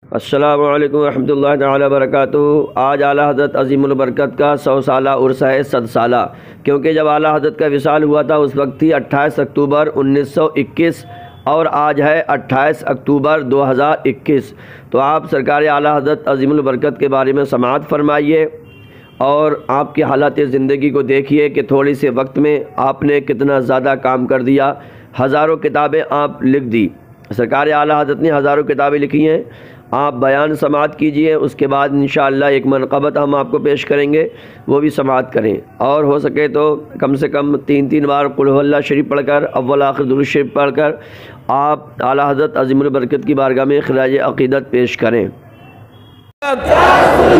السلام علیکم ورحمۃ اللہ تعالی وبرکاتہ۔ آج اعلیٰ حضرت عظیم البرکت کا 100 سالہ عرس ہے، 100 سالہ، کیونکہ جب اعلیٰ حضرت کا وصال ہوا تھا اس وقت تھی 28 اکتوبر 1921 اور آج ہے 28 اکتوبر 2021۔ تو آپ سرکار اعلیٰ حضرت عظیم البرکت کے بارے میں سماعت فرمائیے اور آپ کی حالات زندگی کو دیکھیے کہ تھوڑی سے وقت میں آپ نے کتنا زیادہ کام کر دیا۔ ہزاروں کتابیں آپ لکھ دی، سرکار اعلیٰ حضرت نے ہزاروں کتابیں لکھی ہیں۔ آپ بیان سماعت کیجئے، اس کے بعد انشاءاللہ ایک منقبت ہم آپ کو پیش کریں گے، وہ بھی سماعت کریں، اور ہو سکے تو کم سے کم 3 بار قل هو اللہ شریف پڑھ کر، اول آخر درود شریف پڑھ کر آپ اعلیٰ حضرت عظیم البرکت کی بارگاہ میں خراج عقیدت پیش کریں۔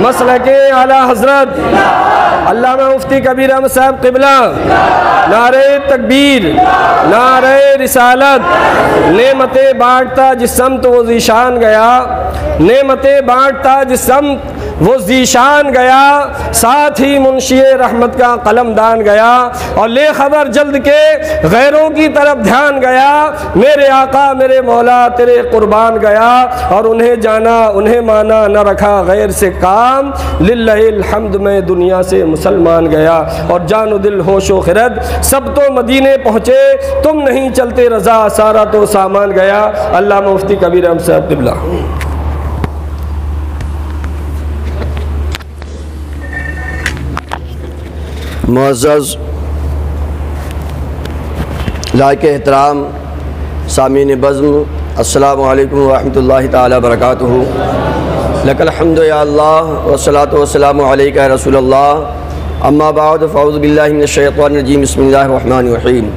مسلک اعلیٰ حضرت علامہ مفتی کبیر احمد صاحب قبلہ، نعرہ تکبیر، نعرہ رسالت۔ نعمتیں بانٹتا جس سمت وہ ذیشان گیا، نعمتیں بانٹتا جس سمت وہ ذیشان گیا، ساتھ ہی منشی رحمت کا قلم دان گیا، اور لے خبر جلد کے غیروں کی طرف دھیان گیا، میرے آقا میرے مولا تیرے قربان گیا، اور انہیں جانا انہیں مانا نہ رکھا غیر سے کام، للہ الحمد میں دنیا سے مسلمان گیا، اور جان و دل ہوش و خرد سب تو مدینے پہنچے، تم نہیں چلتے رضا سارا تو سامان گیا۔ علامہ مفتی کبیر احمد صاحب قبلہ۔ معزز لائق احترام سامعین بزم، السلام علیکم ورحمۃ اللہ تعالی وبرکاتہ۔ لک الحمد یا اللہ والصلاۃ والسلام علیک یا رسول اللہ، اما بعد فاعوذ باللہ من الشیطان الرجیم، بسم اللہ الرحمن الرحیم۔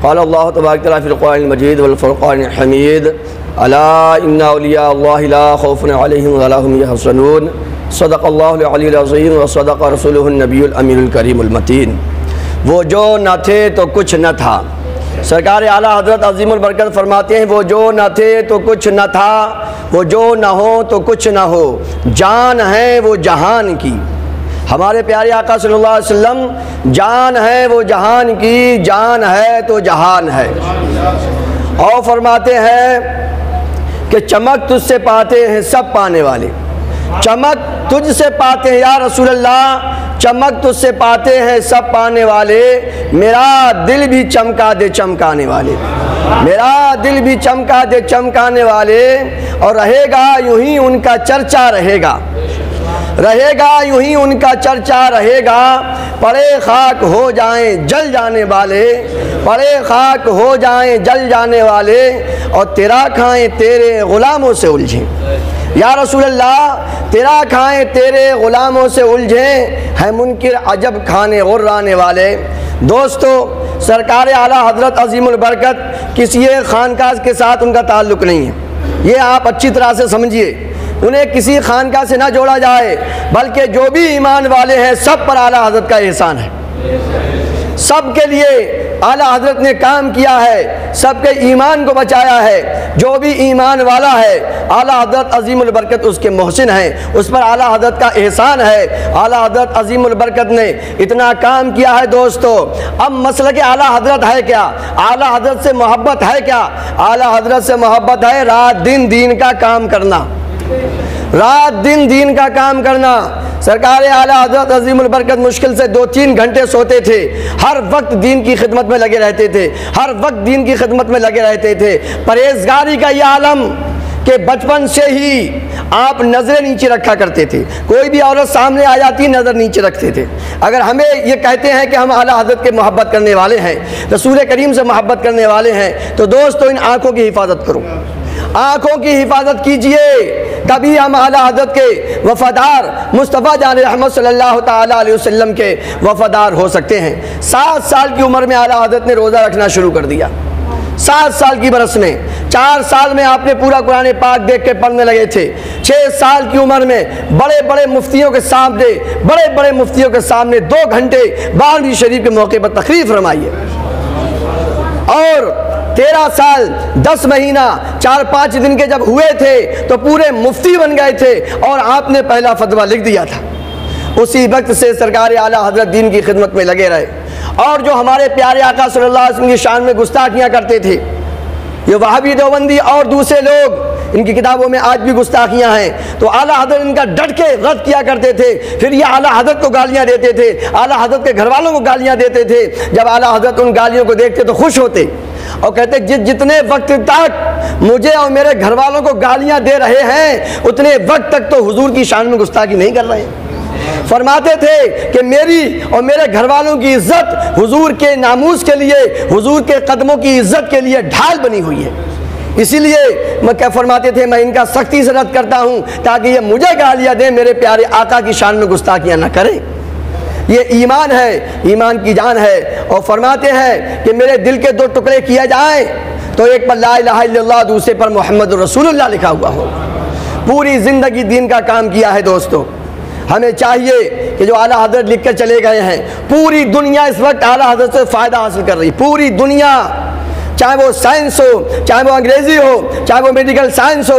قال اللہ تبارک تعالی فی القرآن المجید والفرقان الحمید، الا ان اولیاء اللہ لا خوف علیہم ولا هم یحزنون، صدق اللہ العلی العظیم وصدق رسولہ النبی الامین الکریم المتین۔ وہ جو نہ تھے تو کچھ نہ تھا، سرکار اعلیٰ حضرت عظیم البرکت فرماتے ہیں وہ جو نہ تھے تو کچھ نہ تھا، وہ جو نہ ہو تو کچھ نہ ہو، جان ہے وہ جہان کی۔ ہمارے پیارے آقا صلی اللہ علیہ وسلم جان ہے وہ جہان کی، جان ہے تو جہان ہے۔ اور فرماتے ہیں کہ چمک تجھ سے پاتے ہیں سب پانے والے، چمک تجھ سے پاتے ہیں یا رسول اللہ، چمک تجھ سے پاتے ہیں سب پانے والے، میرا دل بھی چمکا دے چمکانے والے، میرا دل بھی چمکا دے چمکانے والے، اور رہے گا یوں ہی ان کا چرچا رہے گا، رہے گا یوں ہی ان کا چرچا رہے گا، پڑے خاک ہو جائیں جل جانے والے، پڑے خاک ہو جائیں جل جانے والے، اور تیرا کھائیں تیرے غلاموں سے الجھیں یا رسول اللہ، تیرا کھائیں تیرے غلاموں سے الجھیں، ہے منکر عجب کھانے غرانے والے۔ دوستو، سرکار اعلیٰ حضرت عظیم البرکت کسی ایک خانقاہ کے ساتھ ان کا تعلق نہیں ہے، یہ آپ اچھی طرح سے سمجھیے، انہیں کسی خانقاہ سے نہ جوڑا جائے، بلکہ جو بھی ایمان والے ہیں سب پر اعلیٰ حضرت کا احسان ہے، سب کے لیے اعلیٰ حضرت نے کام کیا ہے، سب کے ایمان کو بچایا ہے، جو بھی ایمان والا ہے اعلیٰ حضرت عظیم البرکت اس کے محسن ہیں، اس پر اعلیٰ حضرت کا احسان ہے۔ اعلیٰ حضرت عظیم البرکت نے اتنا کام کیا ہے دوستو، اب مسلک اعلیٰ حضرت ہے کیا؟ اعلیٰ حضرت سے محبت ہے کیا؟ اعلیٰ حضرت سے محبت ہے رات دن دین کا کام کرنا، رات دن دین کا کام کرنا۔ سرکار اعلیٰ حضرت عظیم البرکت مشکل سے 2-3 گھنٹے سوتے تھے، ہر وقت دین کی خدمت میں لگے رہتے تھے، ہر وقت دین کی خدمت میں لگے رہتے تھے۔ پرہیزگاری کا یہ عالم کہ بچپن سے ہی آپ نظریں نیچے رکھا کرتے تھے، کوئی بھی عورت سامنے آ جاتی نظر نیچے رکھتے تھے۔ اگر ہمیں یہ کہتے ہیں کہ ہم اعلیٰ حضرت کے محبت کرنے والے ہیں، رسول کریم سے محبت کرنے والے ہیں، تو دوستو ان آنکھوں کی حفاظت کرو، آنکھوں کی حفاظت کیجئے، تبھی ہم اعلیٰ حضرت کے وفادار، مصطفیٰ جان رحمت صلی اللہ تعالیٰ علیہ وسلم کے وفادار ہو سکتے ہیں۔ 7 سال کی عمر میں اعلیٰ حضرت نے روزہ رکھنا شروع کر دیا، 7 سال کی برس میں، 4 سال میں آپ نے پورا قرآن پاک دیکھ کے پڑھنے لگے تھے، 6 سال کی عمر میں بڑے بڑے مفتیوں کے سامنے 2 گھنٹے 12ویں شریف کے موقع پر تقریر فرمائی ہے، اور 13 سال 10 مہینہ 4-5 دن کے جب ہوئے تھے تو پورے مفتی بن گئے تھے، اور آپ نے پہلا فتویٰ لکھ دیا تھا۔ اسی وقت سے سرکار اعلیٰ حضرت دین کی خدمت میں لگے رہے، اور جو ہمارے پیارے آقا صلی اللہ علیہ وسلم کی شان میں گستاخیاں کرتے تھے، یہ وہابی دیوبندی اور دوسرے لوگ ان کی کتابوں میں آج بھی گستاخیاں ہیں، تو اعلیٰ حضرت ان کا ڈٹ کے رد کیا کرتے تھے، پھر یہ اعلیٰ حضرت کو گالیاں دیتے تھے، اعلیٰ حضرت کے گھر والوں کو گالیاں دیتے تھے۔ جب اعلیٰ حضرت ان گالیوں کو دیکھتے تو خوش ہوتے اور کہتے جتنے وقت تک مجھے اور میرے گھر والوں کو گالیاں دے رہے ہیں اتنے وقت تک تو حضور کی شان میں گستاخی نہیں کر رہے ہیں۔ فرماتے تھے کہ میری اور میرے گھر والوں کی عزت حضور کے ناموس کے لیے، حضور کے قدموں کی عزت کے لیے ڈھال بنی ہوئی ہے، اسی لیے میں کیا فرماتے تھے میں ان کا سختی سے رد کرتا ہوں تاکہ یہ مجھے گالیاں دیں، میرے پیارے آقا کی شان میں گستاخیاں نہ کریں۔ یہ ایمان ہے، ایمان کی جان ہے۔ اور فرماتے ہیں کہ میرے دل کے دو ٹکڑے کیے جائیں تو ایک پر لا الہ الا اللہ، دوسرے پر محمد رسول اللہ لکھا ہوا ہو۔ پوری زندگی دین کا کام کیا ہے دوستو۔ ہمیں چاہیے کہ جو اعلیٰ حضرت لکھ کر چلے گئے ہیں، پوری دنیا اس وقت اعلیٰ حضرت سے فائدہ حاصل کر رہی، پوری دنیا، چاہے وہ سائنس ہو، چاہے وہ انگریزی ہو، چاہے وہ میڈیکل سائنس ہو،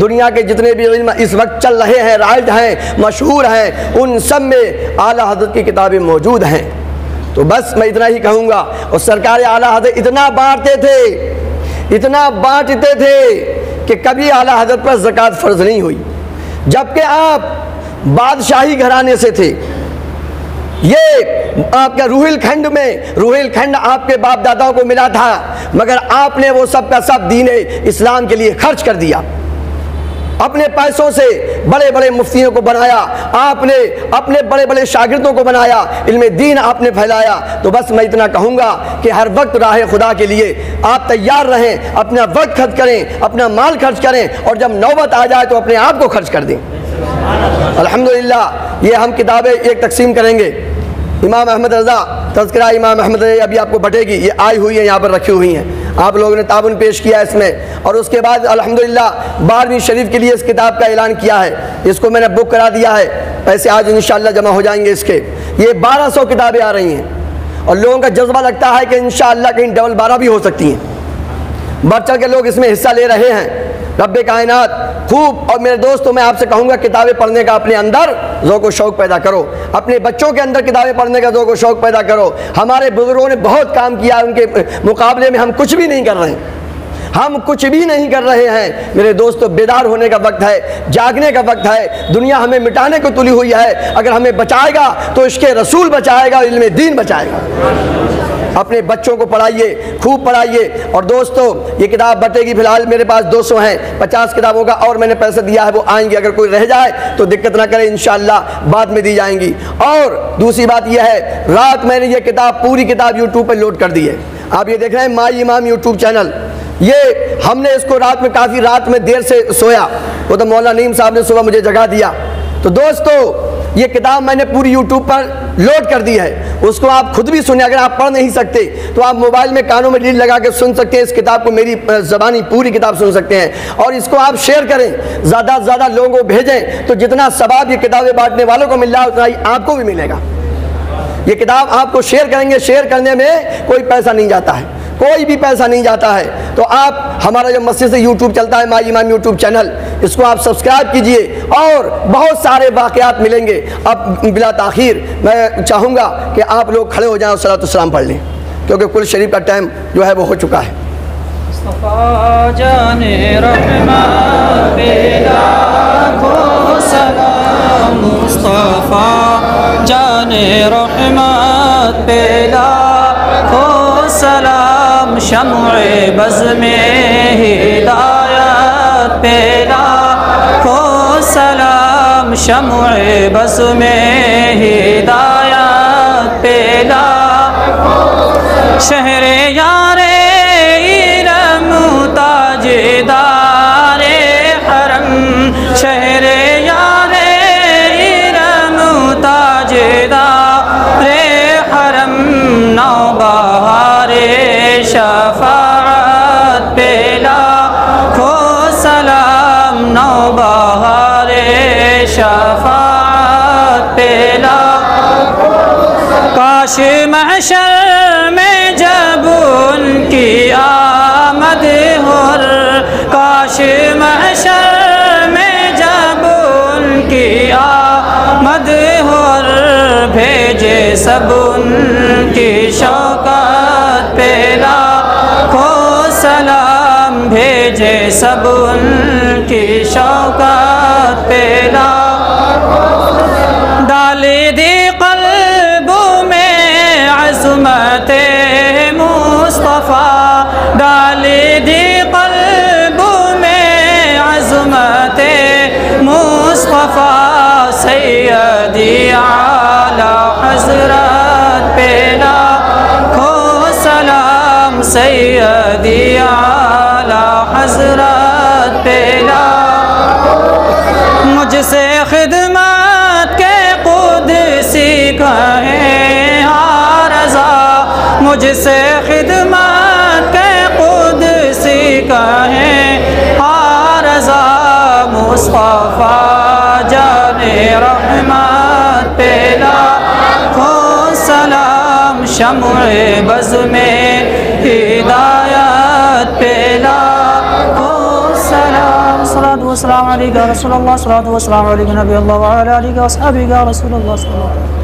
دنیا کے جتنے بھی علم اس وقت چل رہے ہیں، رائج ہیں، مشہور ہیں، ان سب میں اعلیٰ حضرت کی کتابیں موجود ہیں۔ تو بس میں اتنا ہی کہوں گا۔ اور سرکار اعلیٰ حضرت اتنا بانٹتے تھے، اتنا بانٹتے تھے کہ کبھی اعلیٰ حضرت پر زکوٰۃ فرض نہیں ہوئی، جبکہ آپ بادشاہی گھرانے سے تھے۔ یہ آپ کا روہیل کھنڈ میں، روہیل کھنڈ آپ کے باپ داداؤں کو ملا تھا، مگر آپ نے وہ سب کا سب دین اسلام کے لیے خرچ کر دیا۔ اپنے پیسوں سے بڑے بڑے مفتیوں کو بنایا، آپ نے اپنے بڑے بڑے شاگردوں کو بنایا، علم دین آپ نے پھیلایا۔ تو بس میں اتنا کہوں گا کہ ہر وقت راہ خدا کے لیے آپ تیار رہیں، اپنا وقت خرچ کریں، اپنا مال خرچ کریں، اور جب نوبت آ جائے تو اپنے آپ کو خرچ کر دیں۔ الحمدللہ یہ ہم کتابیں ایک تقسیم کریں گے۔ امام احمد رضا، تذکرہ امام احمد رضا ابھی آپ کو بٹے گی، یہ آئی ہوئی ہیں، یہاں پر رکھی ہوئی ہیں، آپ لوگوں نے تعاون پیش کیا اس میں۔ اور اس کے بعد الحمدللہ 12ویں شریف کے لیے اس کتاب کا اعلان کیا ہے، اس کو میں نے بک کرا دیا ہے، پیسے آج انشاءاللہ جمع ہو جائیں گے اس کے۔ یہ 1200 کتابیں آ رہی ہیں اور لوگوں کا جذبہ لگتا ہے کہ انشاءاللہ کہیں ڈبل 12 بھی ہو سکتی ہیں، بڑھ چڑھ کے لوگ اس میں حصہ لے رہے ہیں۔ رب کائنات خوب، اور میرے دوستوں میں آپ سے کہوں گا کتابیں پڑھنے کا اپنے اندر ذوق و شوق پیدا کرو، اپنے بچوں کے اندر کتابیں پڑھنے کا ذوق و شوق پیدا کرو۔ ہمارے بزرگوں نے بہت کام کیا، ان کے مقابلے میں ہم کچھ بھی نہیں کر رہے ہیں، ہم کچھ بھی نہیں کر رہے ہیں۔ میرے دوستو بیدار ہونے کا وقت ہے، جاگنے کا وقت ہے۔ دنیا ہمیں مٹانے کو تلی ہوئی ہے، اگر ہمیں بچائے گا تو عشق رسول بچائے گا، علم دین بچائے گا۔ اپنے بچوں کو پڑھائیے، خوب پڑھائیے۔ اور دوستو یہ کتاب بٹے گی، فی الحال میرے پاس 200 ہیں، 50 کتابوں کا اور میں نے پیسہ دیا ہے، وہ آئیں گی، اگر کوئی رہ جائے تو دقت نہ کرے، انشاءاللہ بعد میں دی جائیں گی۔ اور دوسری بات یہ ہے، رات میں نے یہ کتاب پوری کتاب یوٹیوب پہ لوڈ کر دی ہے، آپ یہ دیکھ رہے ہیں مائی امام یوٹیوب چینل، یہ ہم نے اس کو رات میں کافی رات میں دیر سے سویا، وہ تو مولانا نعیم صاحب نے صبح مجھے جگا دیا۔ تو دوستو یہ کتاب میں نے پوری یوٹیوب پر لوڈ کر دی ہے، اس کو آپ خود بھی سنیں، اگر آپ پڑھ نہیں سکتے تو آپ موبائل میں کانوں میں لیڈ لگا کے سن سکتے ہیں، اس کتاب کو میری زبانی پوری کتاب سن سکتے ہیں۔ اور اس کو آپ شیئر کریں، زیادہ سے زیادہ لوگوں کو بھیجیں، تو جتنا ثواب یہ کتابیں بانٹنے والوں کو مل رہا ہے اتنا ہی آپ کو بھی ملے گا۔ یہ کتاب آپ کو شیئر کریں گے، شیئر کرنے میں کوئی پیسہ نہیں جاتا ہے، کوئی بھی پیسہ نہیں جاتا ہے۔ تو آپ ہمارا جو مسجد سے یوٹیوب چلتا ہے مائی امام یوٹیوب چینل، اس کو آپ سبسکرائب کیجئے، اور بہت سارے واقعات ملیں گے۔ اب بلا تاخیر میں چاہوں گا کہ آپ لوگ کھڑے ہو جائیں اور صلاۃ السلام پڑھ لیں، کیونکہ کل شریف کا ٹائم جو ہے وہ ہو چکا ہے۔ مصطفیٰ جان رحمت پہ لاکھوں سلام، مصطفیٰ جان رحمت پہ لاکھوں سلام، شمع بز میں ہدایت پہ لاکھوں سلام، شمع بز میں ہدایت پہ لاکھوں، شہر یار تاجدار حرم، شہر یار ارم تاجدار حرم، نوبہار شفاعت پہ لاکھوں سلام، نوبہار شفاعت پہ لاکھوں، کاش محشر میں جب ان کی آمد ہو، کاش محشر میں جب ان کی آمد ہو، بھیجے سب ان کی شوکت پہ لاکھوں سلام بھیجے سب ان کی شوکت پہ ڈالی دی قلبوں میں عظمت مصطفیٰ ڈالی دی قلبوں میں عظمت مصطفیٰ سیدی اعلی حضرت پہ لاکھوں سلام سیدی اعلی حضرت پہ مجھ سے خدمت کے قدسی کہیں رضا مجھ سے خدمت کے قدسی کہیں رضا مصطفیٰ جان رحمت پہ لاکھوں سلام شمع بز میں ہدایت پہ لاکھوں سلام صلاۃ و سلام علیکہ رسول اللہ صلاۃ و سلام علیکہ نبی اللہ وعلی آلہ و اصحابہ رسول اللہ صلی اللہ علیہ وسلم